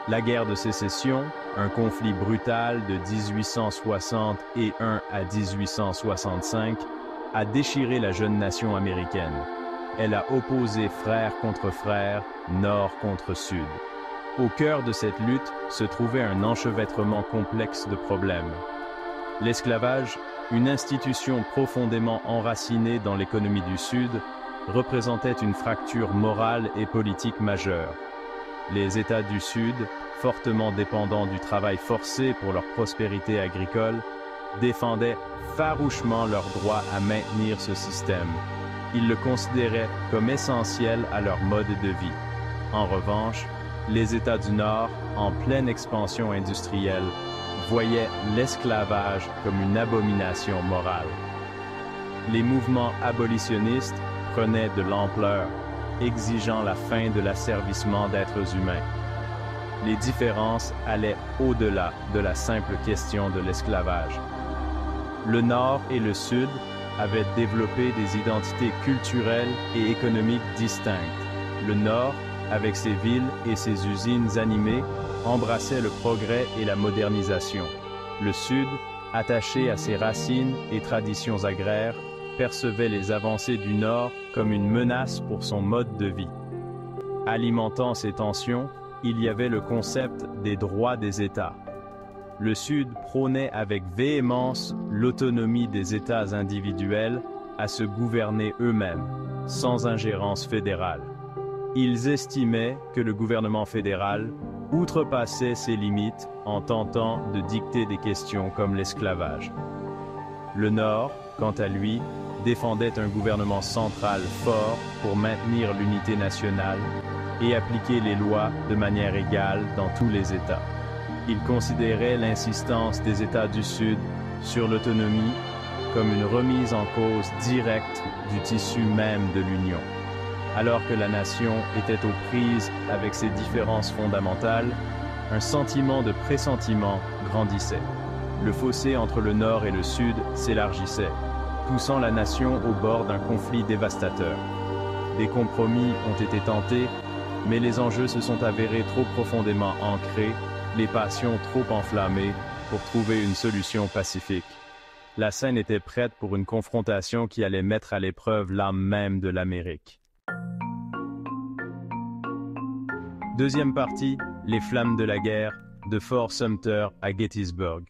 La guerre de sécession, un conflit brutal de 1861 à 1865, a déchiré la jeune nation américaine. Elle a opposé frère contre frère, nord contre sud. Au cœur de cette lutte se trouvait un enchevêtrement complexe de problèmes. L'esclavage, une institution profondément enracinée dans l'économie du Sud, représentait une fracture morale et politique majeure. Les États du Sud, fortement dépendants du travail forcé pour leur prospérité agricole, défendaient farouchement leur droit à maintenir ce système. Ils le considéraient comme essentiel à leur mode de vie. En revanche, les États du Nord, en pleine expansion industrielle, voyaient l'esclavage comme une abomination morale. Les mouvements abolitionnistes prenaient de l'ampleur, exigeant la fin de l'asservissement d'êtres humains. Les différences allaient au-delà de la simple question de l'esclavage. Le Nord et le Sud avaient développé des identités culturelles et économiques distinctes. Le Nord, avec ses villes et ses usines animées, embrassait le progrès et la modernisation. Le Sud, attaché à ses racines et traditions agraires, percevait les avancées du Nord comme une menace pour son mode de vie. Alimentant ces tensions, il y avait le concept des droits des États. Le Sud prônait avec véhémence l'autonomie des États individuels à se gouverner eux-mêmes, sans ingérence fédérale. Ils estimaient que le gouvernement fédéral outrepassait ses limites en tentant de dicter des questions comme l'esclavage. Le Nord, quant à lui, défendait un gouvernement central fort pour maintenir l'unité nationale et appliquer les lois de manière égale dans tous les États. Il considérait l'insistance des États du Sud sur l'autonomie comme une remise en cause directe du tissu même de l'Union. Alors que la nation était aux prises avec ses différences fondamentales, un sentiment de pressentiment grandissait. Le fossé entre le Nord et le Sud s'élargissait, poussant la nation au bord d'un conflit dévastateur. Des compromis ont été tentés, mais les enjeux se sont avérés trop profondément ancrés, les passions trop enflammées pour trouver une solution pacifique. La scène était prête pour une confrontation qui allait mettre à l'épreuve l'âme même de l'Amérique. Deuxième partie, les flammes de la guerre, de Fort Sumter à Gettysburg.